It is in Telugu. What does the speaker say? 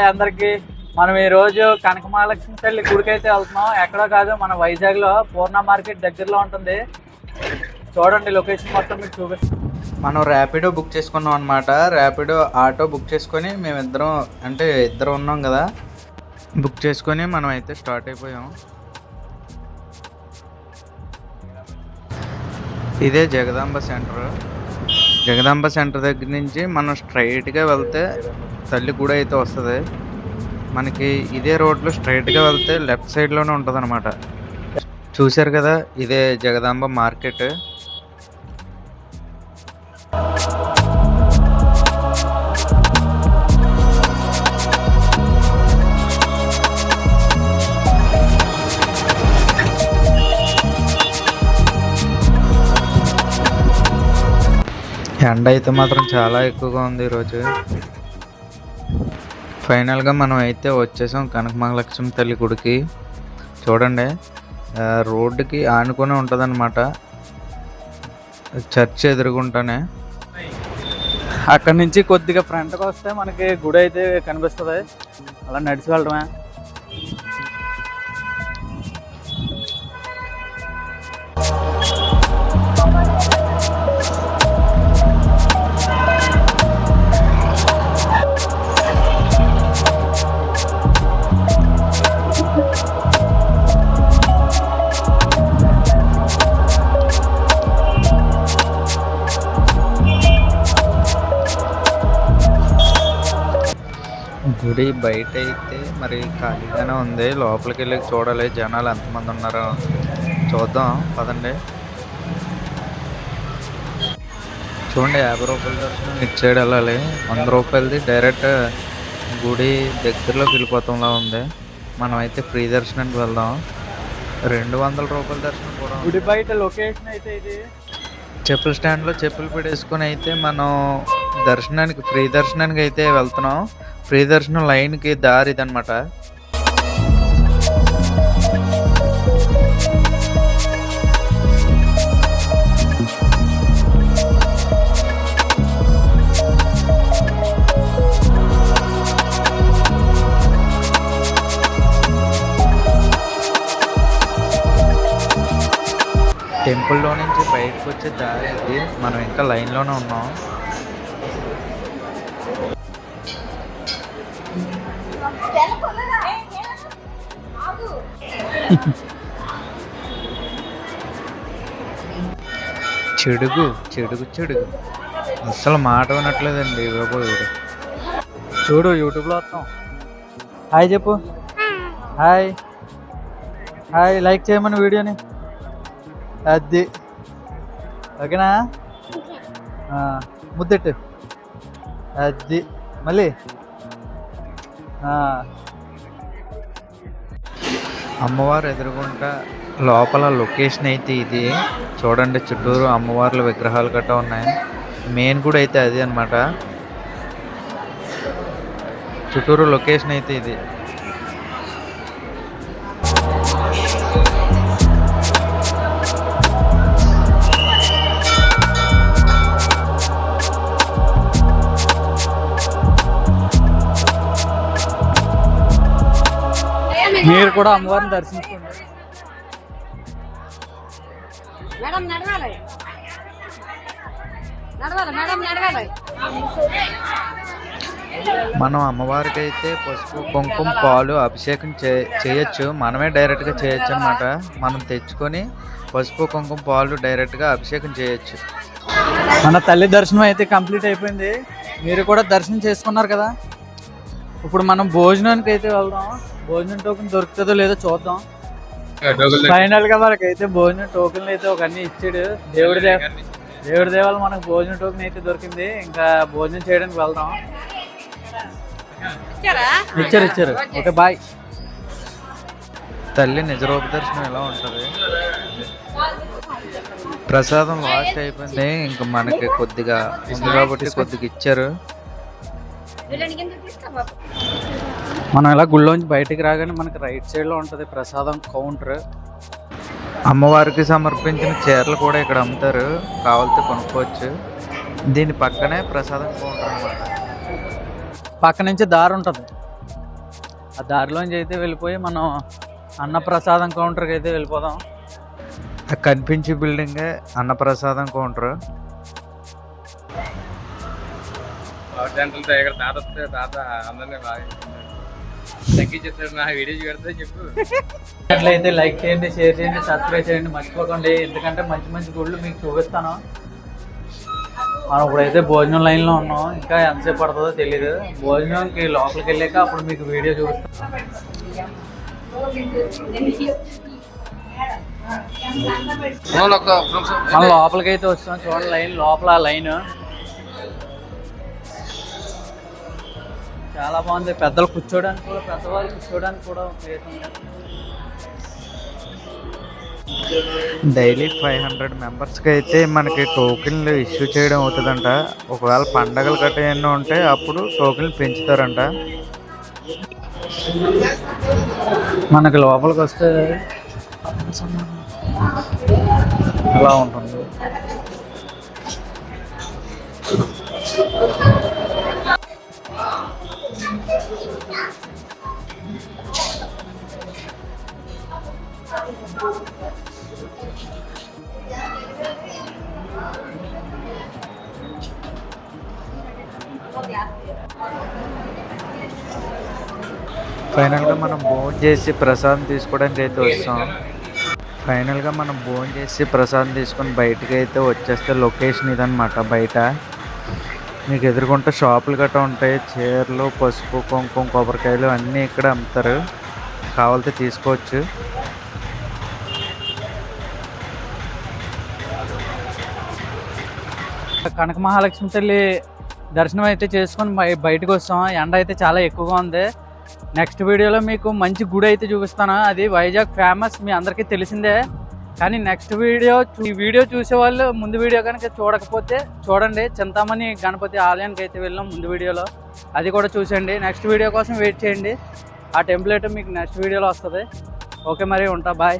హాయ్ అందరికి. మనం ఈ రోజు కనక మహాలక్ష్మి తల్లి గుడికి అయితే వెళ్తున్నాం. ఎక్కడో కాదు, మన వైజాగ్ లో పూర్ణ మార్కెట్ దగ్గరలో ఉంటుంది. చూడండి, లొకేషన్ మొత్తం మీకు చూపిస్తాం. మనం ర్యాపిడో బుక్ చేసుకున్నాం అనమాట. ర్యాపిడో ఆటో బుక్ చేసుకొని మేమిద్దరం, అంటే ఇద్దరు ఉన్నాం కదా, బుక్ చేసుకొని మనం అయితే స్టార్ట్ అయిపోయాం. ఇదే జగదాంబ సెంటర్. జగదాంబ సెంటర్ దగ్గర నుంచి మనం స్ట్రైట్గా వెళ్తే తల్లి గుడి అయితే వస్తుంది. మనకి ఇదే రోడ్లో స్ట్రైట్గా వెళ్తే లెఫ్ట్ సైడ్లోనే ఉంటుంది అనమాట. చూశారు కదా, ఇదే జగదాంబ మార్కెట్. ఎండ అయితే మాత్రం చాలా ఎక్కువగా ఉంది ఈరోజు. ఫైనల్గా మనం అయితే వచ్చేసాం కనక మహాలక్ష్మి తల్లి గుడికి. చూడండి, రోడ్డుకి ఆనుకొని ఉంటుంది అనమాట, చర్చ్ ఎదురుగుంటానే. అక్కడి నుంచి కొద్దిగా ఫ్రంట్కి వస్తే మనకి గుడి అయితే కనిపిస్తుంది. అలా నడిచి వెళ్ళడమే. గుడి బయట అయితే మరి ఖాళీగానే ఉంది. లోపలికి వెళ్ళి చూడాలి జనాలు ఎంతమంది ఉన్నారో. చూద్దాం పదండి. చూడండి, 50 రూపాయల దర్శనం ఇటు సైడ్ వెళ్ళాలి. 100 రూపాయలది డైరెక్ట్ గుడి దగ్గరలోకి వెళ్ళిపోతాంలా ఉంది. మనం అయితే ఫ్రీ దర్శనానికి వెళ్దాం. 200 రూపాయల దర్శనం కూడా. గుడి బయట లొకేషన్ అయితే ఇది. చెప్పుల స్టాండ్లో చెప్పులు పెట్టేసుకొని అయితే మనం దర్శనానికి, ఫ్రీ దర్శనానికి అయితే వెళ్తున్నాం. ఫ్రీ దర్శనం లైన్కి దారి ఇదనమాట. టెంపుల్లో నుంచి బయటకు వచ్చే దారి ఇది. మనం ఇంకా లైన్లోనే ఉన్నాం. చెడుగు చెడుగు చెడుగు అస్సలు మాట వినట్లేదండి బాబు. చూడు, యూట్యూబ్లో వస్తాం. హాయ్ చెప్పు. Hi hi. లైక్ చేయమని వీడియోని. అది ఓకేనా? ముద్దెట్టు. అది మళ్ళీ. అమ్మవారు ఎదురుగుంటా లోపల లొకేషన్ అయితే ఇది. చూడండి, చుట్టూరు అమ్మవార్ల విగ్రహాలు గట్రా ఉన్నాయి. మెయిన్ గుడి అయితే అది అనమాట. చుట్టూరు లొకేషన్ అయితే ఇది. మీరు కూడా అమ్మవారిని దర్శించుకోండి. మనం అమ్మవారికి అయితే పసుపు కుంకుమ పాలు అభిషేకం చేయొచ్చు. మనమే డైరెక్ట్గా చేయొచ్చు అనమాట. మనం తెచ్చుకొని పసుపు కుంకుమ పాలు డైరెక్ట్గా అభిషేకం చేయొచ్చు. మన తల్లి దర్శనం అయితే కంప్లీట్ అయిపోయింది. మీరు కూడా దర్శనం చేసుకున్నారు కదా. ఇప్పుడు మనం భోజనానికి అయితే వెళ్దాం. భోజనం టోకెన్ దొరుకుతుందో లేదో చూద్దాం. ఫైనల్ గా మనకైతే భోజనం టోకెన్లు అయితే ఒక అన్ని ఇచ్చాడు. దేవుడి దేవాలు మనకు భోజనం టోకెన్ అయితే దొరికింది. ఇంకా భోజనం చేయడానికి వెళ్దాం. ఇచ్చారు. Okay, bye. తల్లి నిజరూప దర్శనం ఎలా ఉంటుంది. ప్రసాదం లాస్ట్ అయిపోయింది. ఇంకా మనకి కొద్దిగా ఉంది కాబట్టి కొద్దిగా ఇచ్చారు. మనం ఇలా గుళ్ళోంచి బయటికి రాగానే మనకి రైట్ సైడ్ లో ఉంటుంది ప్రసాదం కౌంటర్. అమ్మవారికి సమర్పించిన చీరలు కూడా ఇక్కడ అమ్ముతారు, కావాలితే కొనుక్కోవచ్చు. దీని పక్కనే ప్రసాదం కౌంటర్ అన్నమాట. పక్క నుంచి దారి ఉంటుంది. ఆ దారిలోంచి అయితే వెళ్ళిపోయి మనం అన్నప్రసాదం కౌంటర్కి అయితే వెళ్ళిపోదాం. ఆ కనిపించే బిల్డింగే అన్నప్రసాదం కౌంటర్. అట్లయితే లైక్ చేయండి, షేర్ చేయండి, సబ్స్క్రైబ్ చేయండి మర్చిపోకండి. ఎందుకంటే మంచి మంచి గుళ్ళు మీకు చూపిస్తాను. మనం ఇప్పుడైతే భోజనం లైన్లో ఉన్నాం. ఇంకా ఎంతసేపు పడుతుందో తెలీదు. భోజనంకి లోపలికి వెళ్ళాక అప్పుడు మీకు వీడియో చూపిస్తాను. మనం లోపలికి అయితే వస్తున్నాం. చూడండి లైన్, లోపల లైన్ చాలా బాగుంది. పెద్దలు కూర్చోడానికి కూడా, పెద్దవాళ్ళు కూర్చోడానికి కూడా ప్లేస్ ఉంది. డైలీ 500 మెంబర్స్కి అయితే మనకి టోకెన్లు ఇష్యూ చేయడం అవుతుందంట. ఒకవేళ పండగలు గట్రా ఏమన్నా ఉంటే అప్పుడు టోకెన్లు పెంచుతారంట. మనకి లోపలికి వస్తే ఎలా ఉంటుంది. ఫైనల్గా మనం భోజనం చేసి ప్రసాదం తీసుకోవడానికి అయితే వస్తాం. ఫైనల్గా మనం భోజనం చేసి ప్రసాదం తీసుకొని బయటకు అయితే వచ్చేస్తే లొకేషన్ ఇదనమాట. బయట మీకు ఎదురుకుంటే షాపులు గట్రా ఉంటాయి. చీరలు, పసుపు, కుంకుమ, కొబ్బరికాయలు అన్నీ ఇక్కడ అమ్ముతారు. కావాలితే తీసుకోవచ్చు. కనక మహాలక్ష్మి తల్లి దర్శనం అయితే చేసుకొని బయటకు వస్తాం. ఎండ అయితే చాలా ఎక్కువగా ఉంది. నెక్స్ట్ వీడియోలో మీకు మంచి గుడి అయితే చూపిస్తాను. అది వైజాగ్ ఫేమస్, మీ అందరికీ తెలిసిందే. కానీ నెక్స్ట్ ఈ వీడియో చూసే వాళ్ళు ముందు వీడియో కనుక చూడకపోతే చూడండి. చింతామణి గణపతి ఆలయానికి అయితే వెళ్ళాం ముందు వీడియోలో, అది కూడా చూసండి. నెక్స్ట్ వీడియో కోసం వెయిట్ చేయండి. ఆ టెంప్లెట్ మీకు నెక్స్ట్ వీడియోలో వస్తుంది. ఓకే, మరి ఉంటా, బాయ్.